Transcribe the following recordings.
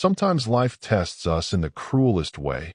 Sometimes life tests us in the cruelest way,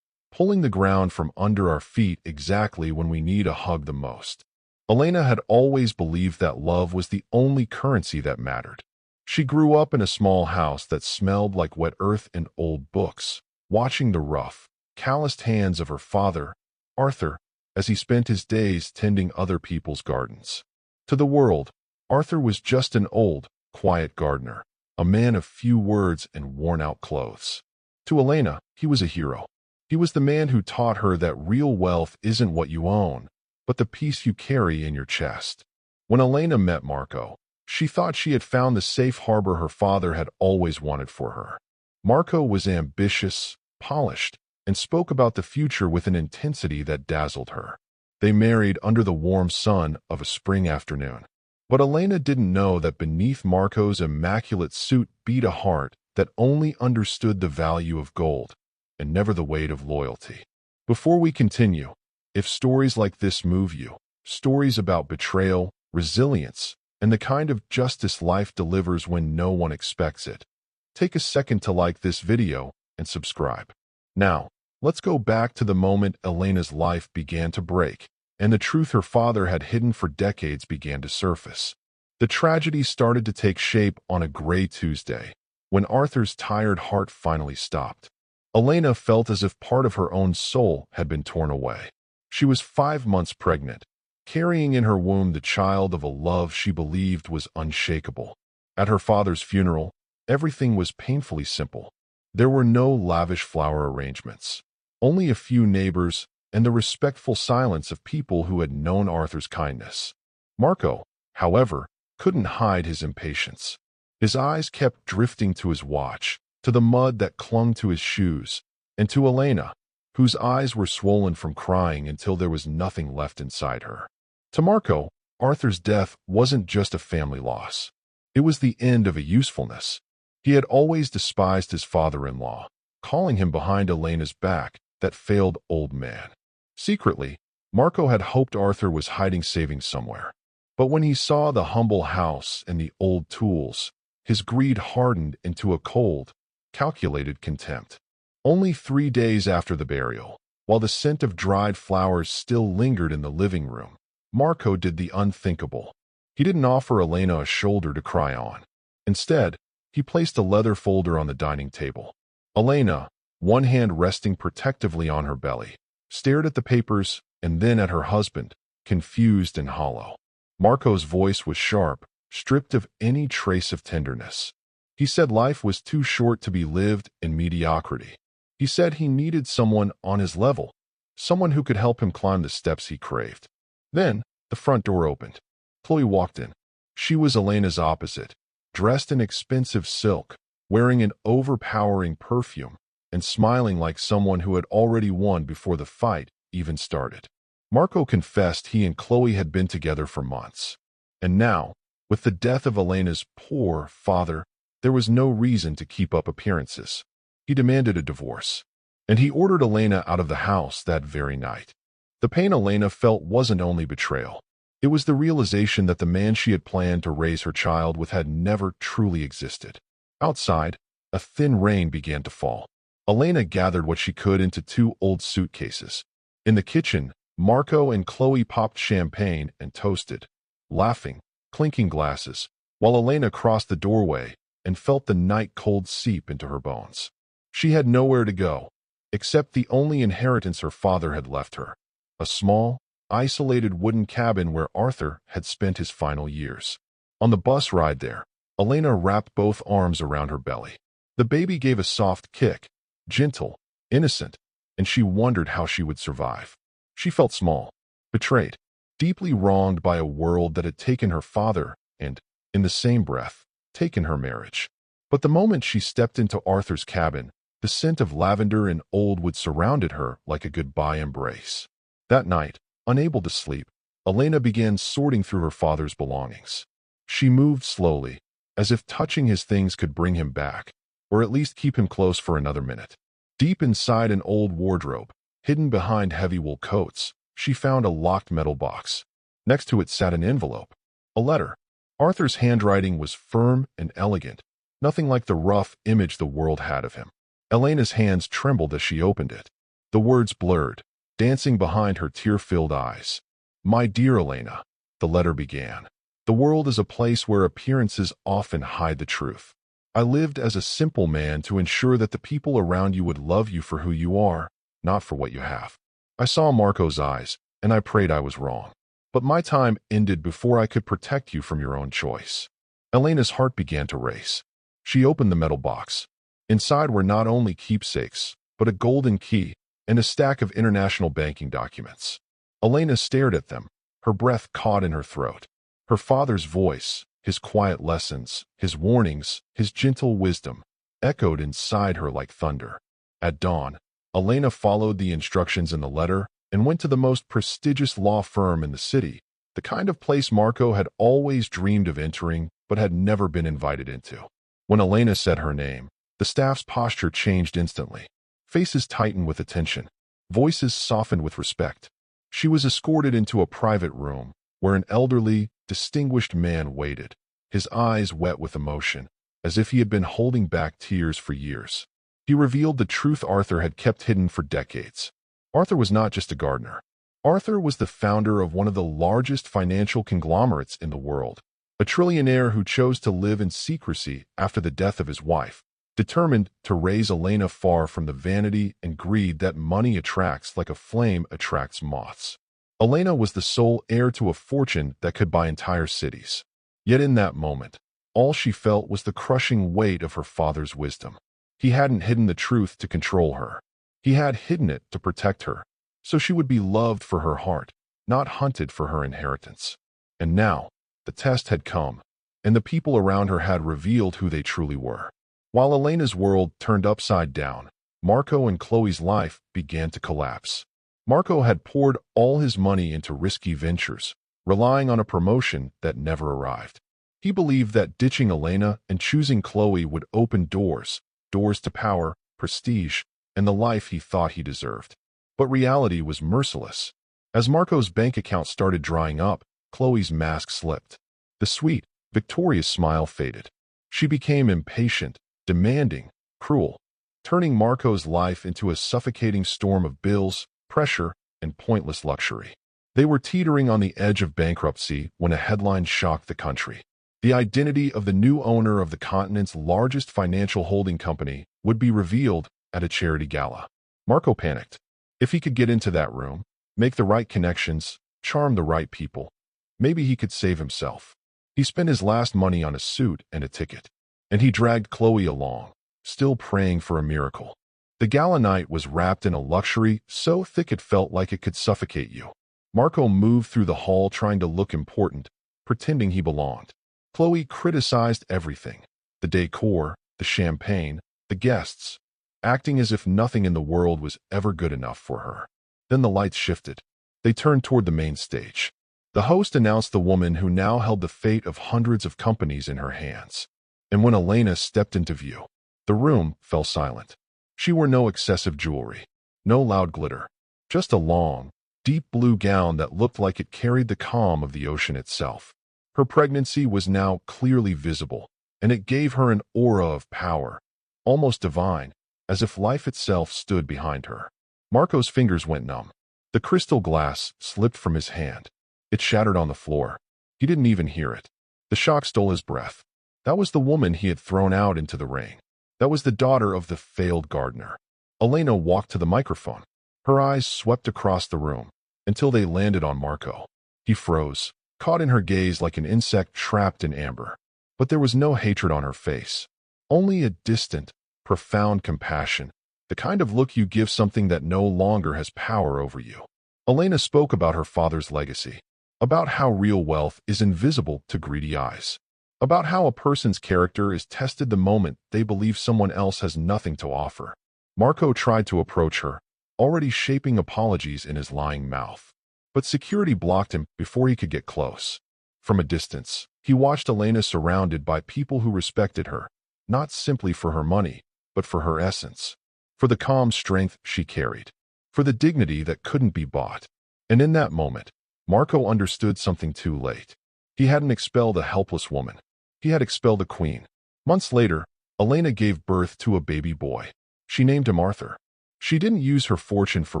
pulling the ground from under our feet exactly when we need a hug the most. Elena had always believed that love was the only currency that mattered. She grew up in a small house that smelled like wet earth and old books, watching the rough, calloused hands of her father, Arthur, as he spent his days tending other people's gardens. To the world, Arthur was just an old, quiet gardener, a man of few words and worn-out clothes. To Elena, he was a hero. He was the man who taught her that real wealth isn't what you own, but the peace you carry in your chest. When Elena met Marco, she thought she had found the safe harbor her father had always wanted for her. Marco was ambitious, polished, and spoke about the future with an intensity that dazzled her. They married under the warm sun of a spring afternoon. But Elena didn't know that beneath Marco's immaculate suit beat a heart that only understood the value of gold and never the weight of loyalty. Before we continue, if stories like this move you, stories about betrayal, resilience, and the kind of justice life delivers when no one expects it, take a second to like this video and subscribe. Now, let's go back to the moment Elena's life began to break, and the truth her father had hidden for decades began to surface. The tragedy started to take shape on a gray Tuesday, when Arthur's tired heart finally stopped. Elena felt as if part of her own soul had been torn away. She was 5 months pregnant, carrying in her womb the child of a love she believed was unshakable. At her father's funeral, everything was painfully simple. There were no lavish flower arrangements, only a few neighbors and the respectful silence of people who had known Arthur's kindness. Marco, however, couldn't hide his impatience. His eyes kept drifting to his watch, to the mud that clung to his shoes, and to Elena, whose eyes were swollen from crying until there was nothing left inside her. To Marco, Arthur's death wasn't just a family loss. It was the end of a usefulness. He had always despised his father-in-law, calling him behind Elena's back that failed old man. Secretly, Marco had hoped Arthur was hiding savings somewhere. But when he saw the humble house and the old tools, his greed hardened into a cold, calculated contempt. Only 3 days after the burial, while the scent of dried flowers still lingered in the living room, Marco did the unthinkable. He didn't offer Elena a shoulder to cry on. Instead, he placed a leather folder on the dining table. Elena, one hand resting protectively on her belly, stared at the papers and then at her husband, confused and hollow. Marco's voice was sharp, stripped of any trace of tenderness. He said life was too short to be lived in mediocrity. He said he needed someone on his level, someone who could help him climb the steps he craved. Then, the front door opened. Chloe walked in. She was Elena's opposite, dressed in expensive silk, wearing an overpowering perfume, and smiling like someone who had already won before the fight even started. Marco confessed he and Chloe had been together for months. And now, with the death of Elena's poor father, there was no reason to keep up appearances. He demanded a divorce, and he ordered Elena out of the house that very night. The pain Elena felt wasn't only betrayal. It was the realization that the man she had planned to raise her child with had never truly existed. Outside, a thin rain began to fall. Elena gathered what she could into 2 old suitcases. In the kitchen, Marco and Chloe popped champagne and toasted, laughing, clinking glasses, while Elena crossed the doorway and felt the night cold seep into her bones. She had nowhere to go, except the only inheritance her father had left her, a small, isolated wooden cabin where Arthur had spent his final years. On the bus ride there, Elena wrapped both arms around her belly. The baby gave a soft kick, gentle, innocent, and she wondered how she would survive. She felt small, betrayed, deeply wronged by a world that had taken her father and, in the same breath, taken her marriage. But the moment she stepped into Arthur's cabin, the scent of lavender and old wood surrounded her like a goodbye embrace. That night, unable to sleep, Elena began sorting through her father's belongings. She moved slowly, as if touching his things could bring him back, or at least keep him close for another minute. Deep inside an old wardrobe, hidden behind heavy wool coats, she found a locked metal box. Next to it sat an envelope, a letter. Arthur's handwriting was firm and elegant, nothing like the rough image the world had of him. Elena's hands trembled as she opened it. The words blurred, dancing behind her tear-filled eyes. "My dear Elena," the letter began, "the world is a place where appearances often hide the truth. I lived as a simple man to ensure that the people around you would love you for who you are, not for what you have. I saw Marco's eyes, and I prayed I was wrong. But my time ended before I could protect you from your own choice." Elena's heart began to race. She opened the metal box. Inside were not only keepsakes, but a golden key and a stack of international banking documents. Elena stared at them, her breath caught in her throat. Her father's voice, his quiet lessons, his warnings, his gentle wisdom, echoed inside her like thunder. At dawn, Elena followed the instructions in the letter and went to the most prestigious law firm in the city, the kind of place Marco had always dreamed of entering but had never been invited into. When Elena said her name, the staff's posture changed instantly. Faces tightened with attention, voices softened with respect. She was escorted into a private room where an elderly, distinguished man waited, his eyes wet with emotion, as if he had been holding back tears for years. He revealed the truth Arthur had kept hidden for decades. Arthur was not just a gardener. Arthur was the founder of one of the largest financial conglomerates in the world, a trillionaire who chose to live in secrecy after the death of his wife, determined to raise Elena far from the vanity and greed that money attracts like a flame attracts moths. Elena was the sole heir to a fortune that could buy entire cities. Yet in that moment, all she felt was the crushing weight of her father's wisdom. He hadn't hidden the truth to control her. He had hidden it to protect her, so she would be loved for her heart, not hunted for her inheritance. And now, the test had come, and the people around her had revealed who they truly were. While Elena's world turned upside down, Marco and Chloe's life began to collapse. Marco had poured all his money into risky ventures, relying on a promotion that never arrived. He believed that ditching Elena and choosing Chloe would open doors to power, prestige, and the life he thought he deserved. But reality was merciless. As Marco's bank account started drying up, Chloe's mask slipped. The sweet, victorious smile faded. She became impatient, demanding, cruel, turning Marco's life into a suffocating storm of bills, pressure, and pointless luxury. They were teetering on the edge of bankruptcy when a headline shocked the country. The identity of the new owner of the continent's largest financial holding company would be revealed at a charity gala. Marco panicked. If he could get into that room, make the right connections, charm the right people, maybe he could save himself. He spent his last money on a suit and a ticket, and he dragged Chloe along, still praying for a miracle. The gala night was wrapped in a luxury so thick it felt like it could suffocate you. Marco moved through the hall trying to look important, pretending he belonged. Chloe criticized everything, the decor, the champagne, the guests, acting as if nothing in the world was ever good enough for her. Then the lights shifted. They turned toward the main stage. The host announced the woman who now held the fate of hundreds of companies in her hands. And when Elena stepped into view, the room fell silent. She wore no excessive jewelry, no loud glitter, just a long, deep blue gown that looked like it carried the calm of the ocean itself. Her pregnancy was now clearly visible, and it gave her an aura of power, almost divine, as if life itself stood behind her. Marco's fingers went numb. The crystal glass slipped from his hand. It shattered on the floor. He didn't even hear it. The shock stole his breath. That was the woman he had thrown out into the rain. That was the daughter of the failed gardener. Elena walked to the microphone. Her eyes swept across the room until they landed on Marco. He froze, caught in her gaze like an insect trapped in amber. But there was no hatred on her face, only a distant, profound compassion, the kind of look you give something that no longer has power over you. Elena spoke about her father's legacy, about how real wealth is invisible to greedy eyes, about how a person's character is tested the moment they believe someone else has nothing to offer. Marco tried to approach her, already shaping apologies in his lying mouth. But security blocked him before he could get close. From a distance, he watched Elena surrounded by people who respected her, not simply for her money, but for her essence, for the calm strength she carried, for the dignity that couldn't be bought. And in that moment, Marco understood something too late. He hadn't expelled a helpless woman. He had expelled a queen. Months later, Elena gave birth to a baby boy. She named him Arthur. She didn't use her fortune for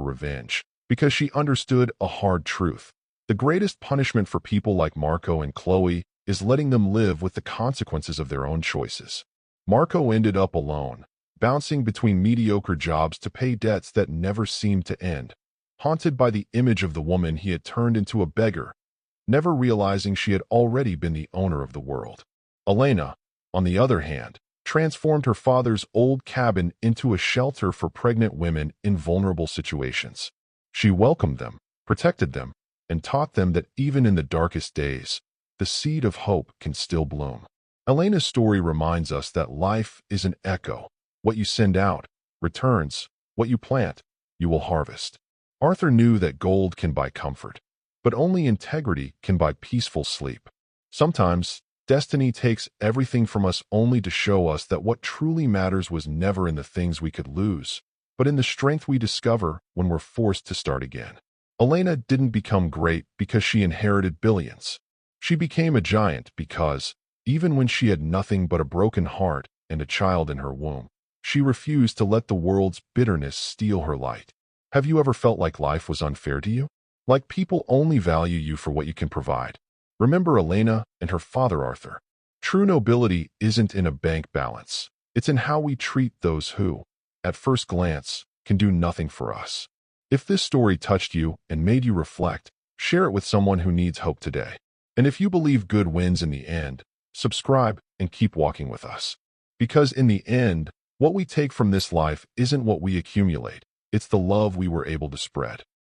revenge, because she understood a hard truth. The greatest punishment for people like Marco and Chloe is letting them live with the consequences of their own choices. Marco ended up alone, bouncing between mediocre jobs to pay debts that never seemed to end, haunted by the image of the woman he had turned into a beggar, never realizing she had already been the owner of the world. Elena, on the other hand, transformed her father's old cabin into a shelter for pregnant women in vulnerable situations. She welcomed them, protected them, and taught them that even in the darkest days, the seed of hope can still bloom. Elena's story reminds us that life is an echo. What you send out returns. What you plant, you will harvest. Arthur knew that gold can buy comfort, but only integrity can buy peaceful sleep. Sometimes, destiny takes everything from us only to show us that what truly matters was never in the things we could lose, but in the strength we discover when we're forced to start again. Elena didn't become great because she inherited billions. She became a giant because, even when she had nothing but a broken heart and a child in her womb, she refused to let the world's bitterness steal her light. Have you ever felt like life was unfair to you? Like people only value you for what you can provide? Remember Elena and her father Arthur. True nobility isn't in a bank balance. It's in how we treat those who, at first glance, can do nothing for us. If this story touched you and made you reflect, share it with someone who needs hope today. And if you believe good wins in the end, subscribe and keep walking with us. Because in the end, what we take from this life isn't what we accumulate, it's the love we were able to spread.